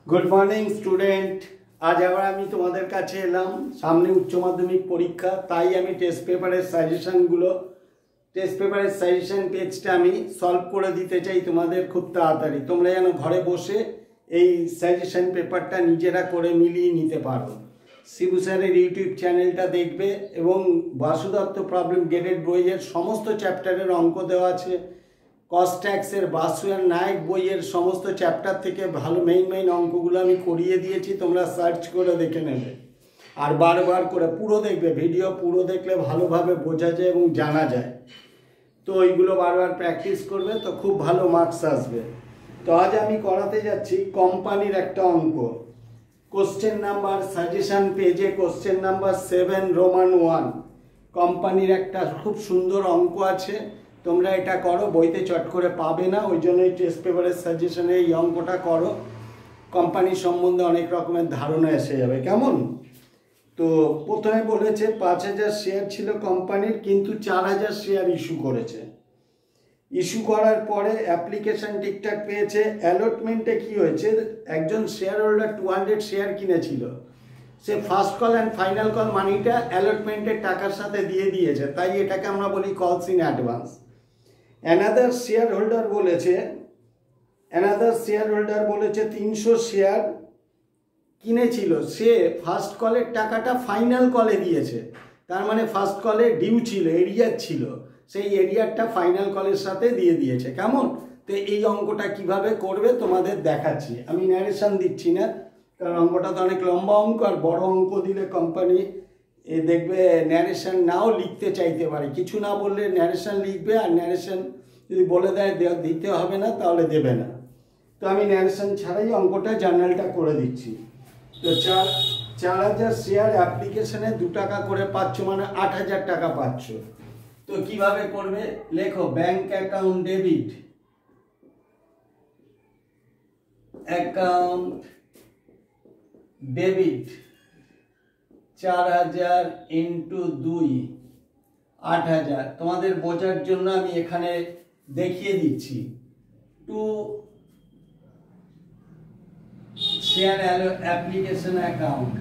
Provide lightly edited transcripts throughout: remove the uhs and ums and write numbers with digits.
Good morning student. आज आबार आमी तोमादेर काछे एलाम। सामने उच्च माध्यमिक परीक्षा, ताई आमी टेस्ट पेपारेर साजेशनगुलो टेस्ट पेपारेर साजेशन पेजटा आमी सल्व करे दिते चाइ तोमादेर खूब ताड़ाताड़ि। तोमरा जेन घरे बसे এই সাজেশন পেপারটা নিজেরা করে মিলিয়ে নিতে পারো। শিবু স্যারের ইউটিউব চ্যানেলটা দেখবে এবং বাসুদত্ত প্রবলেম গ্রেডেড বইয়ের সমস্ত চ্যাপ্টারের অঙ্ক দেওয়া আছে। কস্ট ট্যাক্সের বাসু আর নায়ক বইয়ের সমস্ত চ্যাপ্টার থেকে ভালো মেইন অঙ্কগুলো আমি করিয়ে দিয়েছি, তোমরা সার্চ করে দেখে নেবে আর বারবার করে পুরো দেখবে। ভিডিও পুরো দেখলে ভালোভাবে বোঝা যায় এবং জানা যায়, তো এইগুলো বারবার প্র্যাকটিস করবে তো খুব ভালো মার্কস আসবে। তো আজ আমি করাতে যাচ্ছি কোম্পানির একটা অঙ্ক। কোশ্চেন নাম্বার সাজেশন পেজে কোশ্চেন নাম্বার 7 রোমান 1 কোম্পানির একটা খুব সুন্দর অঙ্ক আছে। তোমরা এটা করো, বইতে চট করে পাবে না, ওই জন্যই টেস্ট পেপারের সাজেশনে এই অঙ্কটা করো। কোম্পানি সম্বন্ধে অনেক রকমের ধারণা এসে যাবে। কেমন? তো প্রথমে বলেছে 5000 শেয়ার ছিল কোম্পানির, কিন্তু 4000 শেয়ার ইস্যু করেছে। ইস্যু করার পরে অ্যাপ্লিকেশন ঠিকঠাক পেয়েছে। অ্যালটমেন্টে কি হয়েছে, একজন শেয়ার হোল্ডার 200 শেয়ার কিনেছিল, সে first call and final call মানিটা অ্যালটমেন্টের টাকার সাথে দিয়ে দিয়েছে, তাই এটাকে আমরা বলি calls in advance. Another share holder বলেছে 300 শেয়ার কিনেছিল, সে ফার্স্ট কলের টাকাটা ফাইনাল কলে দিয়েছে। তার মানে ফার্স্ট কলে ডিউ ছিল, এরিয়ার ছিল, সেই এরিয়ারটা ফাইনাল কলের সাথে দিয়ে দিয়েছে। কেমন? তো এই অঙ্কটা কিভাবে করবে তোমাদের দেখাচ্ছি। আমি ন্যারেশন দিচ্ছি না, কারণ অঙ্কটা তো অনেক লম্বা অঙ্ক, আর বড় অঙ্ক দিলে কোম্পানি দেখবে ন্যারেশন নাও লিখতে চাইতে পারে। কিছু না বললে ন্যারেশন লিখবে, আর ন্যারেশন যদি বলে দেয় দিতে হবে না তাহলে দেবে না। তো আমি ন্যারেশন ছাড়াই অঙ্কটা জার্নালটা করে দিচ্ছি। তো 4000 শেয়ার অ্যাপ্লিকেশনে 2 টাকা করে পাচ্ছ, মানে 8000 টাকা পাচ্ছ। তো কিভাবে করবে, লেখো ব্যাংক অ্যাকাউন্ট ডেবিট 4000 ইন্টু 2 8000। তোমাদের বোঝার জন্য আমি এখানে দেখিয়ে দিচ্ছি। 2 শেয়ার অ্যাপ্লিকেশন অ্যাকাউন্ট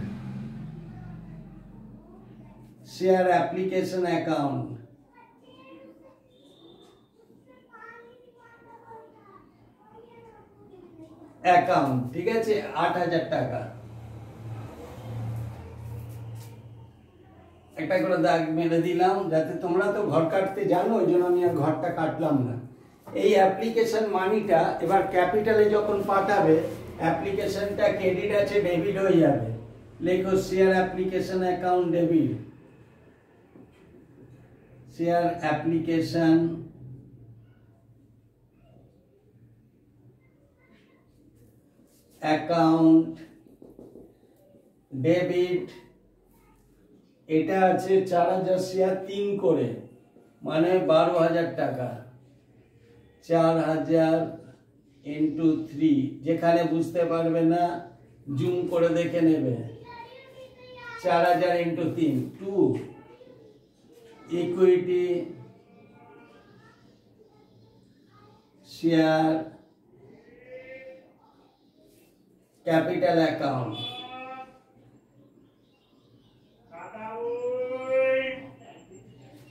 ঠিক আছে, 8000 টাকা। একটা করে দাগ মেরে দিলাম, যাতে তোমরা তো ঘর কাটতে জানো, ওই জন্য আমি আর ঘরটা কাটলাম না। এই অ্যাপ্লিকেশন মানিটা এবার ক্যাপিটালে যখন পাঠাবে, অ্যাপ্লিকেশনটা ক্রেডিট আছে ডেবিট হয়ে যাবে। লেখো share application account debit, share application account debit. এটা আছে 4000 শেয়ার 3 করে, মানে 12000 টাকা। 4000 ইন্টু 3, যেখানে বুঝতে পারবে না জুম করে দেখে নেবে। 4000 into 3 2 equity share capital account,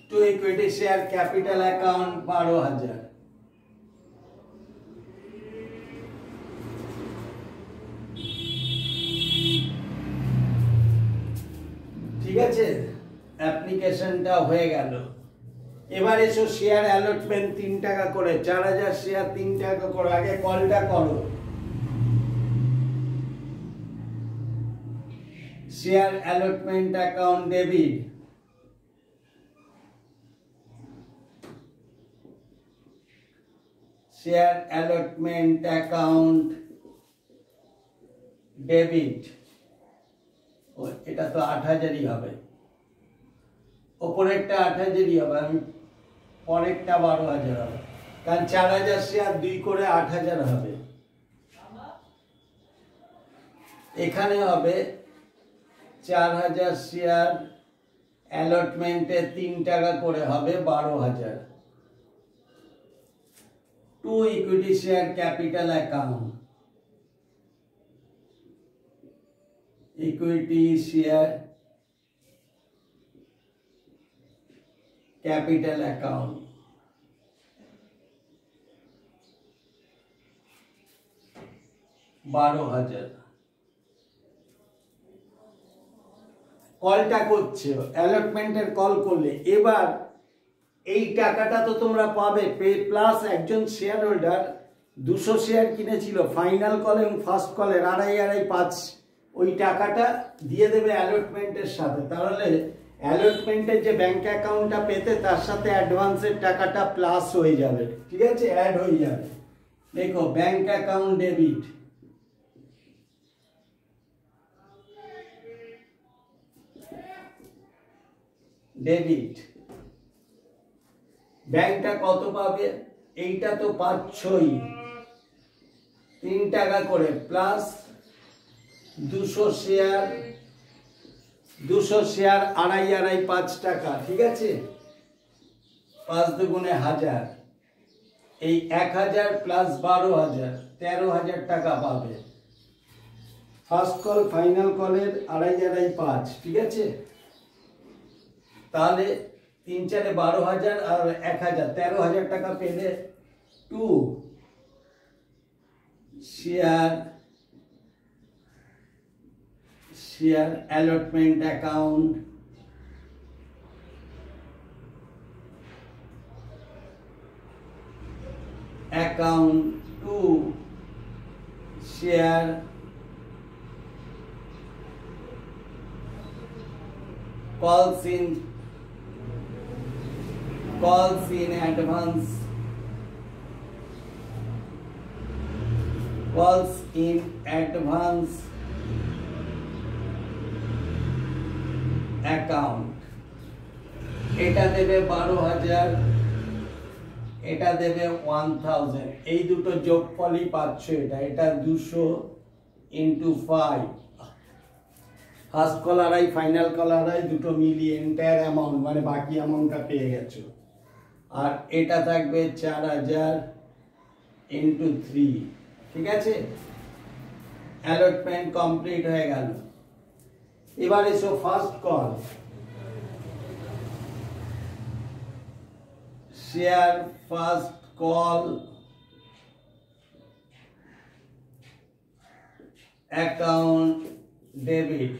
to equity share capital account 12000। ঠিক আছে, অ্যাপ্লিকেশনটা হয়ে গেল। এবার এসো শেয়ার অ্যালটমেন্ট 3 টাকা করে, 4000 শেয়ার 3 টাকা করে। আগে কলটা করো, share allotment account debit, share allotment account debit. এটা তো 8000ই হবে, ওপরেরটা 8000ই হবে, আমি পরেরটা 12000 হবে, কারণ 4000 শেয়ার 2 করে 8000 হবে। এখানে হবে 4000 শেয়ার অ্যালটমেন্টে 3 টাকা করে হবে 12000। 2 equity share capital account equity share capital account, $12,000। কলটা করছে, অ্যালটমেন্টের কল করলে এবার এই টাকাটা তো তোমরা পাবে, প্লাস একজন শেয়ার হোল্ডার 200 শেয়ার কিনেছিল ফাইনাল কল এবং ফার্স্ট কলের 2.5 ওই টাকাটা দিয়ে দেবে অ্যালটমেন্টের সাথে। তাহলে অ্যালটমেন্টের যে ব্যাংক অ্যাকাউন্টটা পেতে তার সাথে অ্যাডভান্সের টাকাটা প্লাস হয়ে যাবে, ঠিক আছে, অ্যাড হয়ে যাবে। দেখো ব্যাংক অ্যাকাউন্ট ডেবিট, ডেবিট ব্যাংকটা কত পাবে, এইটা তো পাচ্ছই 3 টাকা করে, প্লাস 200 শেয়ার 2.5 5 টাকা, ঠিক আছে, 5 দুগুণে 1000, এই 1000 প্লাস 12,000 13,000 টাকা পাবে। ফার্স্ট কল ফাইনাল কলের 2.5 5, ঠিক আছে। তাহলে 3 4 12,000 আর 1000 13,000 টাকা পেলে 2 share allotment account, account 2 share calls in advance, calls in advance account, এটা দেবে 12,000, এটা দেবে 1,000, এই দুটো যোগফলই পাচ্ছ এটা, এটা 200 × 5, ফার্স্ট কল 2.5 ফাইনাল কল 2.5 দুটো মিলিয়ে এন্টায়ার অ্যামাউন্ট মানে বাকি অ্যামাউন্টটা পেয়ে গেছো। আর এটা থাকবে 4,000 × 3, ঠিক আছে, অ্যালটমেন্ট কমপ্লিট হয়ে গেল। এবার এসো first call, share first call account debit,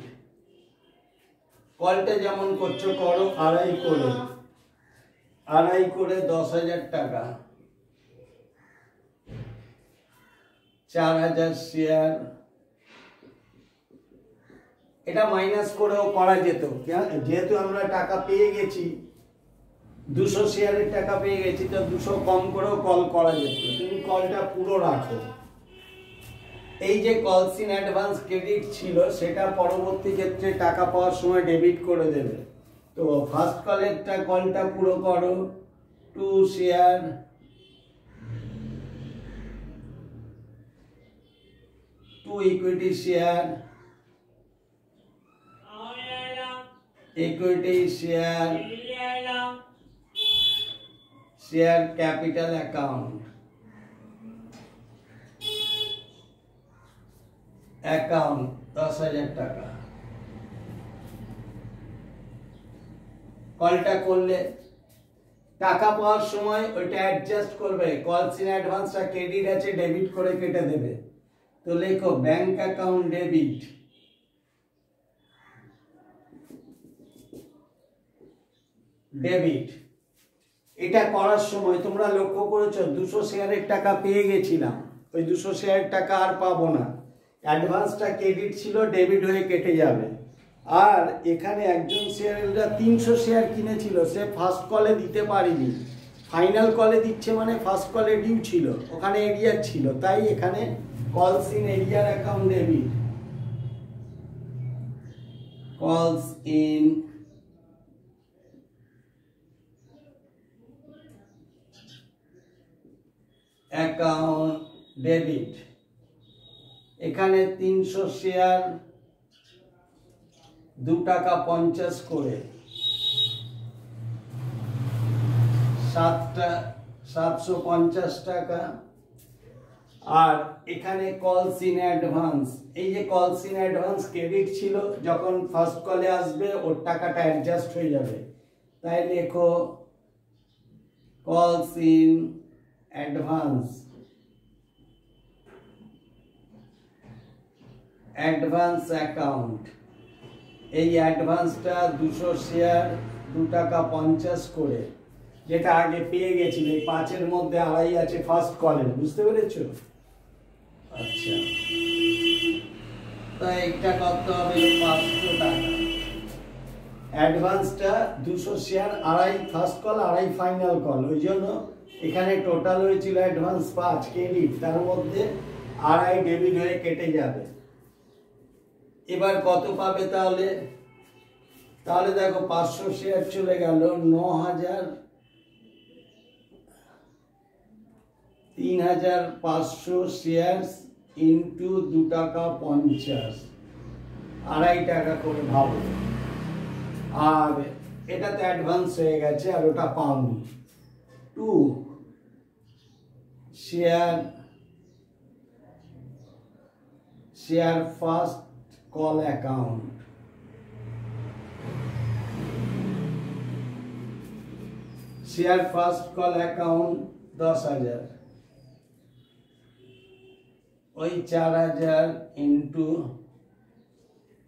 কলটা যেমন করছো করো, 2.5 করে 10,000 টাকা, 4,000 শেয়ার, এটা মাইনাস করেও করা যেত, যেহেতু আমরা টাকা পেয়ে গেছি 200 শেয়ারের টাকা পেয়ে গেছি, তো 200 কম করেও কল করা যেত। তুমি কলটা পুরো রাখো, এই যে কলস ইন অ্যাডভান্স ক্রেডিট ছিল সেটা পরবর্তী ক্ষেত্রে টাকা পাওয়ার সময় ডেবিট করে দেবে। তো ফার্স্ট কলেরটা কলটা পুরো করো, 2 share equity share share capital account, account 10,000 টাকা। কলটা করলে টাকা পাওয়ার সময় ওইটা অ্যাডজাস্ট করবে, কলস ইন অ্যাডভান্সটা ক্রেডিট আছে ডেবিট করে কেটে দেবে। তো লেখো ব্যাংক অ্যাকাউন্ট ডেবিট, ডেবিট। এটা করার সময় তোমরা লক্ষ্য করেছো 200 শেয়ারের টাকা পেয়ে গেছিলাম, ওই 200 শেয়ারের টাকা আর পাবো না, অ্যাডভান্সটা ক্রেডিট ছিল ডেবিট হয়ে কেটে যাবে। আর এখানে একজন শেয়ারহোল্ডার 300 শেয়ার কিনেছিল, সে ফার্স্ট কলে দিতে পারেনি, ফাইনাল কলে দিচ্ছে মানে ফার্স্ট কলে ডিউ ছিল, ওখানে এরিয়ার ছিল, তাই এখানে কলস ইন এরিয়ার account debit, calls in account debit. এখানে 300 শেয়ার 2 টাকা 50 করে, 750 টাকা আর এখানে কলস ইন অ্যাডভান্স, এই যে কলস ইন অ্যাডভান্স ক্রেডিট ছিল, যখন ফার্স্ট কলে আসবে ওর টাকাটা অ্যাডজাস্ট হয়ে যাবে, তাই লেখো কলস ইন অ্যাডভান্স, অ্যাডভান্স অ্যাকাউন্ট। এই অ্যাডভান্সটা 200 শেয়ার 2 টাকা 50 করে, যেটা আগে পেয়ে গেছিলে, এই 5-এর মধ্যে আড়াই আছে ফার্স্ট কলে, বুঝতে পেরেছো? আচ্ছা, তাই এটা কত হবে? 500 টাকা। অ্যাডভান্সটা 200 শেয়ার, আড়াই ফার্স্ট কল, আড়াই ফাইনাল কল, ওই জন্য এখানে টোটাল হয়েছিল অ্যাডভান্স 5 ক্রেডিট, তার মধ্যে আড়াই ডেবিট হয়ে কেটে যাবে। এবার কত পাবে তাহলে? তাহলে দেখো 500 শেয়ার চলে গেল 9000, 3500 শেয়ার ইন্টু 2 টাকা 50, আড়াই টাকা করে ভাবো। আর এটা তো অ্যাডভান্স হয়ে গেছে, আর ওটা পাওনি। 2 share first call account, share first call account 10,000, ওই 4000 ইন্টু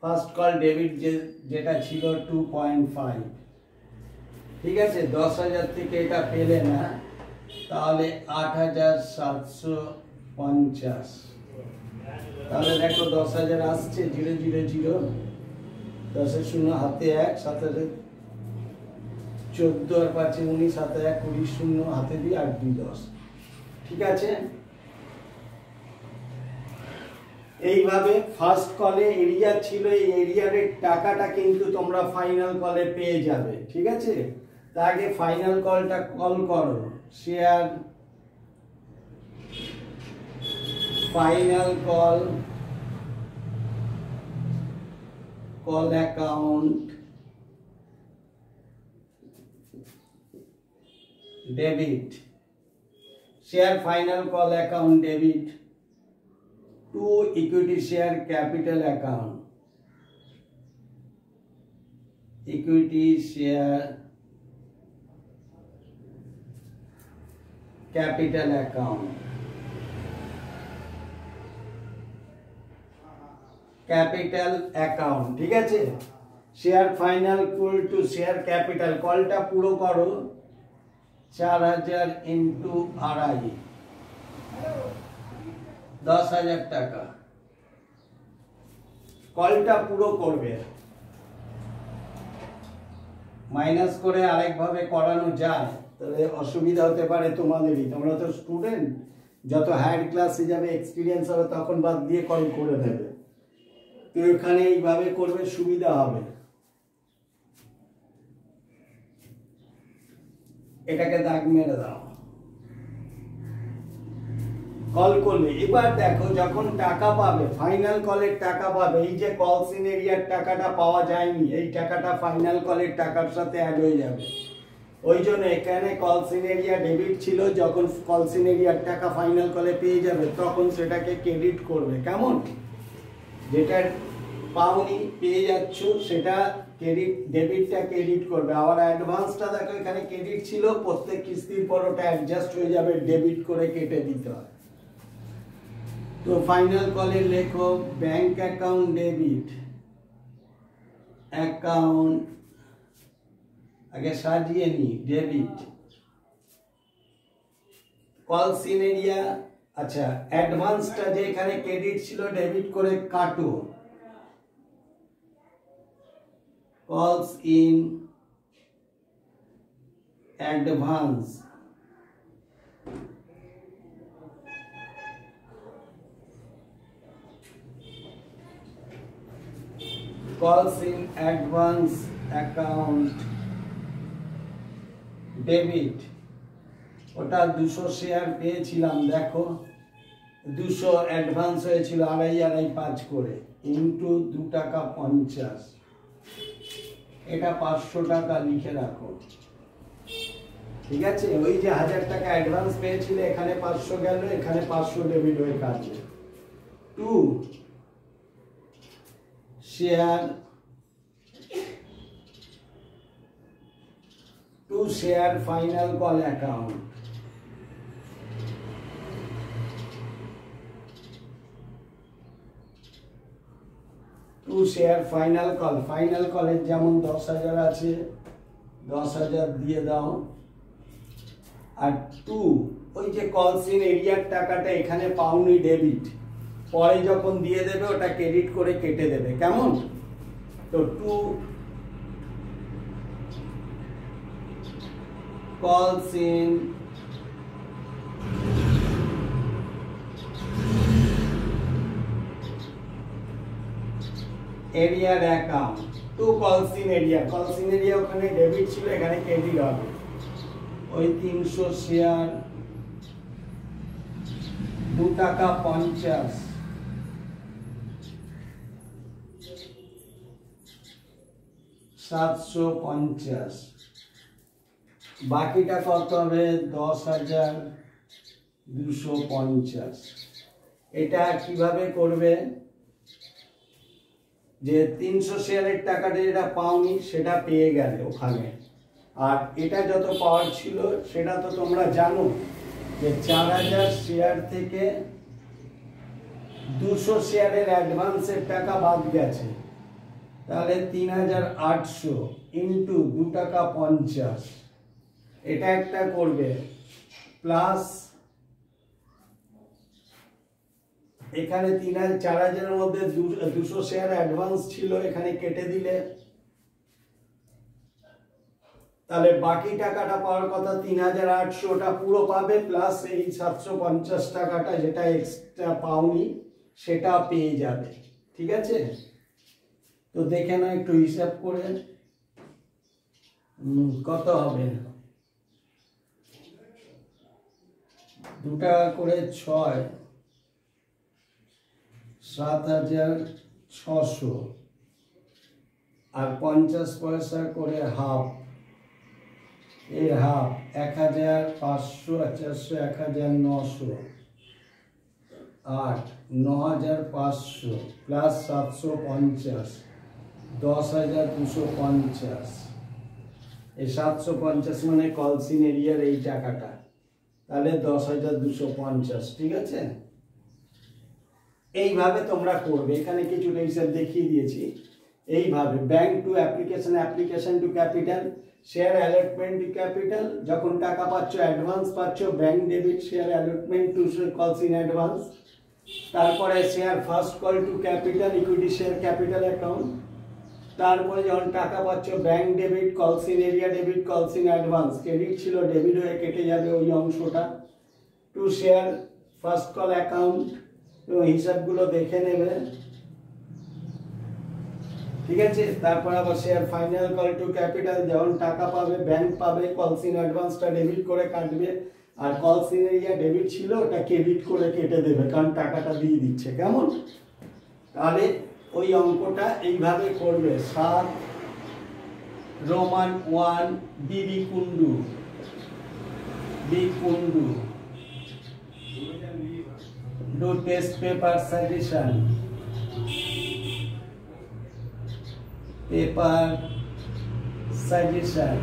ফার্স্ট কল ডেবিট যেটা ছিল 2.5, ঠিক আছে? 10,000 থেকে এটা পেলে না, তাহলে 8750। তাহলে দেখো 10,000 আসছে, 0 0 0, 10 শূন্য হাতে 1, 7 14 আর 5 19, 7 1 20, শূন্য হাতে দিই, 8 2 10, ঠিক আছে? এইভাবে ফার্স্ট কলে এরিয়া ছিল, এই এরিয়ার টাকাটা কিন্তু তোমরা ফাইনাল কলে পেয়ে যাবে, ঠিক আছে? তার আগে ফাইনাল কলটা কল করো, share final call account debit, share final call account debit to equity share capital account, equity share capital account, capital account, ঠিক আছে? Share final equal to share capital, কলটা পুরো করো, 4000 ইন্টু আড়াই, 10,000 টাকা। কলটা পুরো করবে, মাইনাস করে আরেকভাবে করানো যায়, তাহলে অসুবিধা হতে পারে তোমাদেরই, তোমরা তো স্টুডেন্ট, যত হায়ার ক্লাসে যাবে এক্সপিরিয়েন্স হবে তখন বাদ দিয়ে কল করে দেবে, তো এখানে এইভাবে করবে, সুবিধা হবে। এটাকে দাগ মেরে দাও, কল করলে। এবার দেখো যখন টাকা পাবে, ফাইনাল কলের টাকা পাবে, এই যে কলস ইন এরিয়ার টাকাটা পাওয়া যায়নি, এই টাকাটা ফাইনাল কলের টাকার সাথে অ্যাড হয়ে যাবে, ওই জন্য এখানে কলস ইন এরিয়া ডেবিট ছিল, যখন কলস ইন এরিয়ার টাকা ফাইনাল কলে পেয়ে যাবে তখন সেটাকে ক্রেডিট করবে, কেমন? যেটা পাওনি পেয়ে যাচ্ছ সেটা ক্রেডিট, ডেবিটটা ক্রেডিট করবে। আবার অ্যাডভান্সটা দেখো এখানে ক্রেডিট ছিল, প্রত্যেক কিস্তির পর ওটা অ্যাডজাস্ট হয়ে যাবে, ডেবিট করে কেটে দিতে হয়। তো ফাইনাল কলে লেখো ব্যাংক অ্যাকাউন্ট ডেবিট অ্যাকাউন্ট, আগে সাজিয়ে নি, ডেবিট কলস ইন এরিয়া, আচ্ছা অ্যাডভান্সটা যে এখানে ক্রেডিট ছিল ডেবিট করে কাটো, কলস ইন অ্যাডভান্স, কলস ইন অ্যাডভান্স অ্যাকাউন্ট ডেবিট, ওটা 200 শেয়ার পেয়েছিলাম, দেখো 200 অ্যাডভান্স হয়েছিল, আড়াই আড়াই 5 করে, ইন্টু 2 টাকা 50, এটা 500 টাকা লিখে রাখো। ঠিক আছে, ওই যে 1000 টাকা অ্যাডভান্স পেয়েছিলে, এখানে 500 গেল, এখানে 500 ডেবিট হয়ে কাটবে। 2 share final call account. Share final call, final কলের যেমন 10,000 আছে, 10,000 দিয়ে দাও। আর 2 ওই যে কলস ইন এরিয়ার টাকাটা এখানে পাওনি ডেবিট, পরে যখন দিয়ে দেবে ওটা ক্রেডিট করে কেটে দেবে, কেমন? তো 2 কলস ইন এরিয়ার অ্যাকাউন্ট, 2 কলস ইন এরিয়া, কলস ইন এরিয়া ওখানে ডেবিট ছিল, এখানে ক্রেডিট হবে। ওই 300 শেয়ার 2 টাকা 50, 750, বাকিটা কত হবে? 10,250। এটা কিভাবে করবে? যে 300 শেয়ারের টাকাটা যেটা পাওনি সেটা পেয়ে গেলে ওখানে, আর এটা যত পাওয়ার ছিল সেটা তো তোমরা জানো যে 4000 শেয়ার থেকে 200 শেয়ারের অ্যাডভান্সের টাকা বাদ গেছে, তাহলে 3800 ইন্টু 2 টাকা 50, এটা একটা করবে, প্লাস এখানে 4000 এর মধ্যে 200 শেয়ার অ্যাডভান্স ছিল, এখানে কেটে দিলে, তাহলে বাকি টাকাটা পাওয়ার কথা 3800, ওটা পুরো পাবে, প্লাস এই 750 টাকাটা যেটা এক্সট্রা পাওনি সেটা পেয়ে যাবে। ঠিক আছে, তো দেখে নাও একটু হিসাব করে কত হবে। 2 টাকা করে 6, 7,600, আর 50 পয়সা করে হাফ, এর হাফ 1,500, 400, 1,900, 8, 9,500 প্লাস 750, 10,250। এই 750 মানে কলসিন এরিয়ার এই টাকাটা, তাহলে 10,250। ঠিক আছে, এইভাবে তোমরা করবে। এখানে কিছুটা হিসাব দেখিয়ে দিয়েছি। এইভাবে bank to application, application to capital, share allotment to capital, যখন টাকা পাচ্ছ অ্যাডভান্স পাচ্ছ, bank debit, share allotment to calls in advance, তারপরে share first call to capital, equity share capital account, তারপরে যখন টাকা পাচ্ছ bank debit, calls in arrear debit, calls in advance, credit ছিল ডেবিট হয়ে কেটে যাবে ওই অংশটা, to share first call account, এবং হিসাবগুলো দেখে নেবে। ঠিক আছে, তারপর আবার share final call to capital, যখন টাকা পাবে ব্যাংক পাবে, কলস ইন অ্যাডভান্সটা ডেবিট করে কাটবে, আর কলস ইন এরিয়া ডেবিট ছিল ওটা ক্রেডিট করে কেটে দেবে, কারণ টাকাটা দিয়ে দিচ্ছে, কেমন? তাহলে ওই অঙ্কটা এইভাবে করবে। 7 Roman 1 BB Kundu, B Kundu, do test paper suggestion, paper suggestion,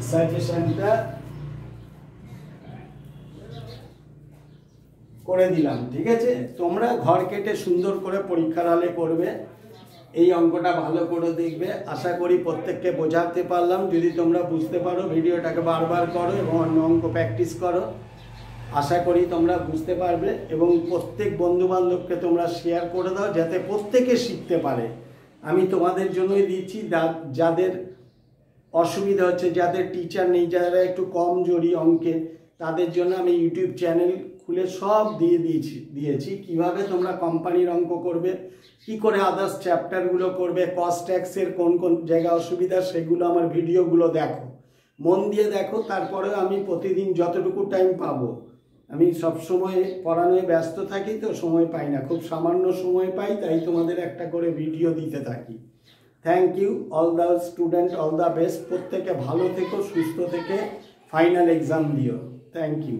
সাজেশনটা করে দিলাম। ঠিক আছে, তোমরা ঘর কেটে সুন্দর করে পরীক্ষার হলে করবে, এই অঙ্কটা ভালো করে দেখবে। আশা করি প্রত্যেককে বোঝাতে পারলাম। যদি তোমরা বুঝতে পারো ভিডিওটাকে বারবার করো এবং অন্য অঙ্ক প্র্যাকটিস করো, আশা করি তোমরা বুঝতে পারবে, এবং প্রত্যেক বন্ধু বান্ধবকে তোমরা শেয়ার করে দাও যাতে প্রত্যেকে শিখতে পারে। আমি তোমাদের জন্যই দিচ্ছি, যাদের অসুবিধা হচ্ছে, যাদের টিচার নেই, যারা একটু কমজোরি অঙ্কে, তাদের জন্য আমি ইউটিউব চ্যানেল খুলে সব দিয়েছি কিভাবে তোমরা কোম্পানির অঙ্ক করবে, কি করে আদার্স চ্যাপ্টারগুলো করবে, কস্ট ট্যাক্সের কোন কোন জায়গায় অসুবিধা, সেগুলো আমার ভিডিওগুলো দেখো, মন দিয়ে দেখো। তারপরেও আমি প্রতিদিন যতটুকু টাইম পাবো আমি সবসময় পড়ানোয় ব্যস্ত থাকি, তো সময় পাই না, খুব সামান্য সময় পাই, তাই তোমাদের একটা করে ভিডিও দিতে থাকি। Thank you all the student, all the best. প্রত্যেকে ভালো থেকো, সুস্থ থেকে ফাইনাল এক্সাম দিও। Thank you.